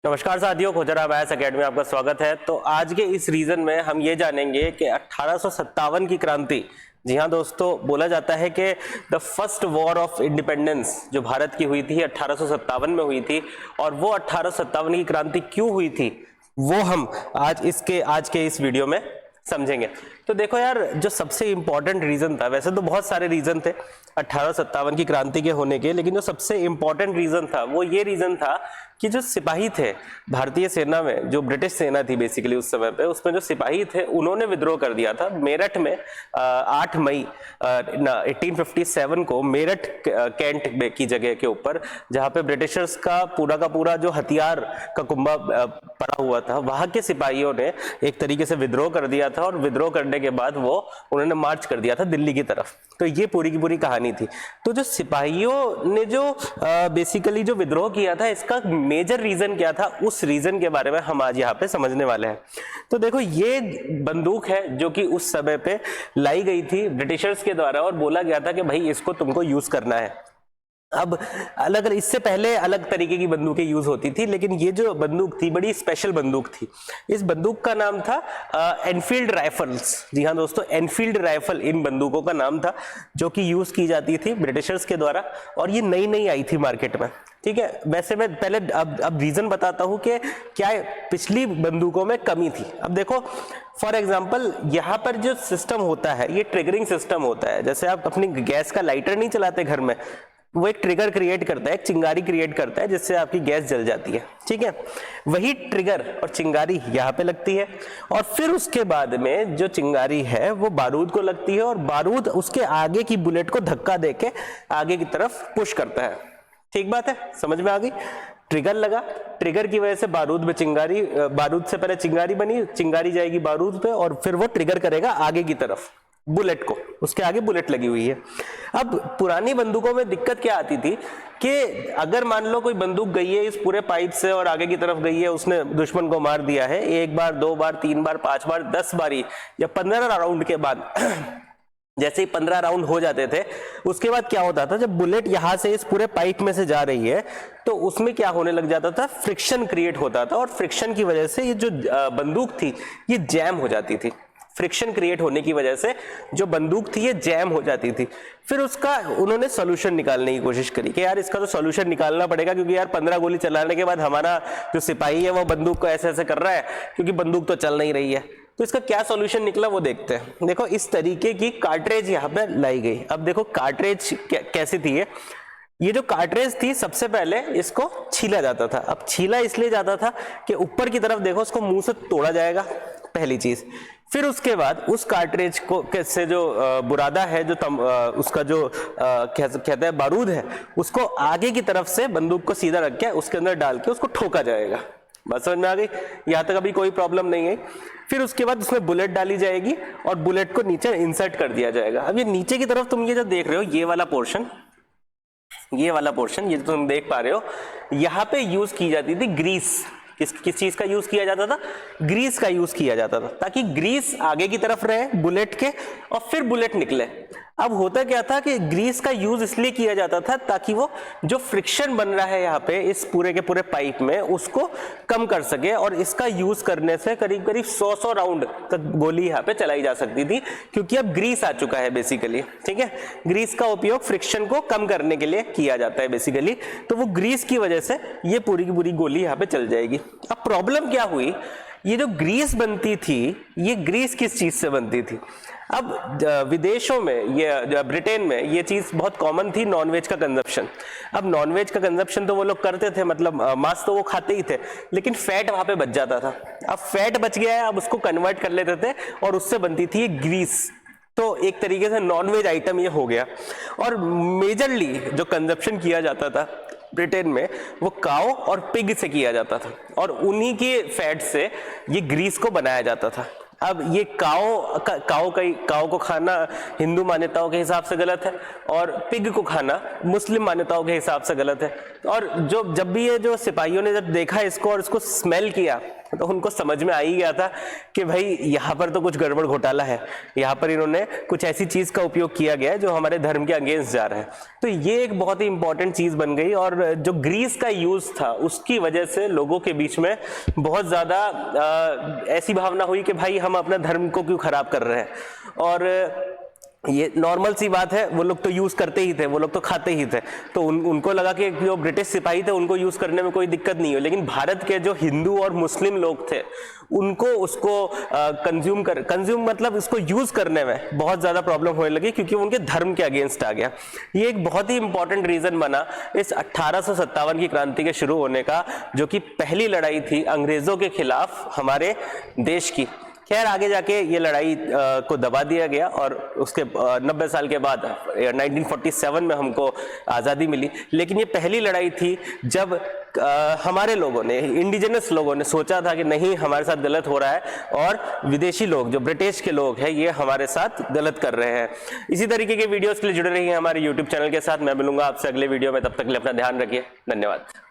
नमस्कार साथियों, खोजरा अभ्यास अकेडमी में आपका स्वागत है। तो आज के इस रीजन में हम ये जानेंगे कि 1857 की क्रांति, जी हाँ दोस्तों, बोला जाता है कि the first war of independence जो भारत की हुई थी 1857 में हुई थी। और वो 1857 की क्रांति क्यों हुई थी वो हम आज के इस वीडियो में समझेंगे। तो देखो यार, जो सबसे इंपॉर्टेंट रीजन था, वैसे तो बहुत सारे रीजन थे 1857 की क्रांति के होने के, लेकिन जो सबसे इंपॉर्टेंट रीजन था वो ये रीजन था कि जो सिपाही थे भारतीय सेना में, जो ब्रिटिश सेना थी बेसिकली उस समय पे, उसमें जो सिपाही थे उन्होंने विद्रोह कर दिया था। मेरठ में 8 मई 1857 को मेरठ कैंट की जगह के ऊपर, जहां पे ब्रिटिशर्स का पूरा जो हथियार का कुंभा पड़ा हुआ था, वहां के सिपाहियों ने एक तरीके से विद्रोह कर दिया था। और विद्रोह करने के बाद उन्होंने मार्च कर दिया था दिल्ली की तरफ। तो ये पूरी की पूरी कहानी थी। तो जो सिपाहियों ने जो बेसिकली जो विद्रोह किया था, इसका मेजर रीजन क्या था, उस रीजन के बारे में हम आज यहाँ पे समझने वाले हैं। तो देखो, ये बंदूक है जो कि उस समय पे लाई गई थी ब्रिटिशर्स के द्वारा और बोला गया था कि भाई इसको तुमको यूज करना है। अब इससे पहले अलग तरीके की बंदूकें यूज होती थी, लेकिन ये जो बंदूक थी बड़ी स्पेशल बंदूक थी। इस बंदूक का नाम था एनफील्ड राइफल्स। जी हाँ दोस्तों, एनफील्ड राइफल इन बंदूकों का नाम था, जो कि यूज की जाती थी ब्रिटिशर्स के द्वारा। और ये नई नई आई थी मार्केट में, ठीक है। वैसे मैं पहले अब रीजन बताता हूं कि क्या पिछली बंदूकों में कमी थी। अब देखो, फॉर एग्जांपल यहाँ पर जो सिस्टम होता है ये ट्रिगरिंग सिस्टम होता है। जैसे आप अपनी गैस का लाइटर नहीं चलाते घर में, वो एक ट्रिगर क्रिएट करता है, एक चिंगारी क्रिएट करता है, जिससे आपकी गैस जल जाती है, ठीक है। वही ट्रिगर और चिंगारी यहाँ पे लगती है, और फिर उसके बाद में जो चिंगारी है वो बारूद को लगती है, और बारूद उसके आगे की बुलेट को धक्का देके आगे की तरफ पुश करता है। ठीक बात है, समझ में आ गई। ट्रिगर लगा, ट्रिगर की वजह से बारूद में चिंगारी, बारूद से पहले चिंगारी बनी, चिंगारी जाएगी बारूद पे, और फिर वो ट्रिगर करेगा आगे की तरफ बुलेट को, उसके आगे बुलेट लगी हुई है। अब पुरानी बंदूकों में दिक्कत क्या आती थी कि अगर मान लो कोई बंदूक गई है इस पूरे पाइप से और आगे की तरफ गई है, उसने दुश्मन को मार दिया है 1 बार 2 बार 3 बार 5 बार 10 बारी या 15 राउंड के बाद जैसे ही 15 राउंड हो जाते थे, उसके बाद क्या होता था, जब बुलेट यहां से इस पूरे पाइप में से जा रही है तो उसमें क्या होने लग जाता था, फ्रिक्शन क्रिएट होता था। और फ्रिक्शन की वजह से ये जो बंदूक थी ये जैम हो जाती थी। फ्रिक्शन क्रिएट होने की वजह से जो बंदूक थी ये जैम हो जाती थी। फिर उसका उन्होंने सॉल्यूशन निकालने की कोशिश करी कि यार इसका तो सॉल्यूशन निकालना पड़ेगा, क्योंकि यार 15 गोली चलाने के बाद हमारा जो सिपाही है वो बंदूक को ऐसे ऐसे कर रहा है, क्योंकि बंदूक तो चल नहीं रही है। तो इसका क्या सॉल्यूशन निकला वो देखते हैं। देखो, इस तरीके की कार्ट्रेज यहाँ पे लाई गई। अब देखो कार्ट्रेज कैसी थी ये जो कार्ट्रेज थी, सबसे पहले इसको छीला जाता था। अब छीला इसलिए जाता था कि ऊपर की तरफ देखो, उसको मुंह से तोड़ा जाएगा, पहली चीज। फिर उसके बाद उस कार्ट्रेज को से जो बुरादा है, जो उसका जो कहते हैं बारूद है, उसको आगे की तरफ से बंदूक को सीधा रख के उसके अंदर डाल के उसको ठोका जाएगा। बात समझ में आ गई? यहां तक अभी कोई प्रॉब्लम नहीं है। फिर उसके बाद उसमें बुलेट डाली जाएगी और बुलेट को नीचे इंसर्ट कर दिया जाएगा। अब ये नीचे की तरफ तुम ये जो देख रहे हो, ये वाला पोर्शन, ये तुम देख पा रहे हो, यहाँ पे यूज की जाती थी ग्रीस। किस चीज का यूज किया जाता था? ग्रीस का यूज किया जाता था, ताकि ग्रीस आगे की तरफ रहे बुलेट के और फिर बुलेट निकले। अब होता क्या था कि ग्रीस का यूज इसलिए किया जाता था ताकि वो जो फ्रिक्शन बन रहा है यहाँ पे इस पूरे के पूरे पाइप में, उसको कम कर सके। और इसका यूज करने से करीब करीब 100 राउंड तक गोली यहाँ पे चलाई जा सकती थी, क्योंकि अब ग्रीस आ चुका है बेसिकली, ठीक है। ग्रीस का उपयोग फ्रिक्शन को कम करने के लिए किया जाता है बेसिकली। तो वो ग्रीस की वजह से ये पूरी की पूरी गोली यहाँ पे चल जाएगी। अब प्रॉब्लम क्या हुई, ये जो ग्रीस बनती थी, ये ग्रीस किस चीज से बनती थी? अब विदेशों में, ये ब्रिटेन में ये चीज बहुत कॉमन थी, नॉनवेज का कंजप्शन। अब नॉनवेज का कंजप्शन तो वो लोग करते थे, मतलब मांस तो वो खाते ही थे, लेकिन फैट वहां पे बच जाता था। अब फैट बच गया है, अब उसको कन्वर्ट कर लेते थे और उससे बनती थी ग्रीस। तो एक तरीके से नॉनवेज आइटम ये हो गया। और मेजरली जो कंजप्शन किया जाता था ब्रिटेन में, वो काऊ और पिग से किया जाता था, और उन्हीं के फैट से ये ग्रीस को बनाया जाता था। अब ये काऊ को खाना हिंदू मान्यताओं के हिसाब से गलत है, और पिग को खाना मुस्लिम मान्यताओं के हिसाब से गलत है। और जब भी ये जो सिपाहियों ने जब देखा इसको और इसको स्मेल किया तो उनको समझ में आ ही गया था कि भाई यहाँ पर तो कुछ गड़बड़ घोटाला है, यहाँ पर इन्होंने कुछ ऐसी चीज का उपयोग किया गया है जो हमारे धर्म के अगेंस्ट जा रहा है। तो ये एक बहुत ही इंपॉर्टेंट चीज बन गई, और जो ग्रीस का यूज था उसकी वजह से लोगों के बीच में बहुत ज्यादा ऐसी भावना हुई कि भाई हम अपना धर्म को क्यों खराब कर रहे हैं। और ये नॉर्मल सी बात है, वो लोग तो यूज करते ही थे, वो लोग तो खाते ही थे, तो उनको लगा कि जो ब्रिटिश सिपाही थे उनको यूज करने में कोई दिक्कत नहीं हो। लेकिन भारत के जो हिंदू और मुस्लिम लोग थे उनको उसको कंज्यूम मतलब इसको यूज करने में बहुत ज्यादा प्रॉब्लम होने लगी, क्योंकि उनके धर्म के अगेंस्ट आ गया। ये एक बहुत ही इंपॉर्टेंट रीजन बना इस 1857 की क्रांति के शुरू होने का, जो कि पहली लड़ाई थी अंग्रेजों के खिलाफ हमारे देश की। खैर आगे जाके ये लड़ाई को दबा दिया गया, और उसके 90 साल के बाद 1947 में हमको आज़ादी मिली। लेकिन ये पहली लड़ाई थी जब हमारे लोगों ने, इंडिजिनस लोगों ने सोचा था कि नहीं, हमारे साथ गलत हो रहा है, और विदेशी लोग जो ब्रिटिश के लोग हैं ये हमारे साथ गलत कर रहे हैं। इसी तरीके के वीडियोस के लिए जुड़े रहिए हमारे यूट्यूब चैनल के साथ। मैं मिलूंगा आपसे अगले वीडियो में, तब तक के लिए अपना ध्यान रखिए। धन्यवाद।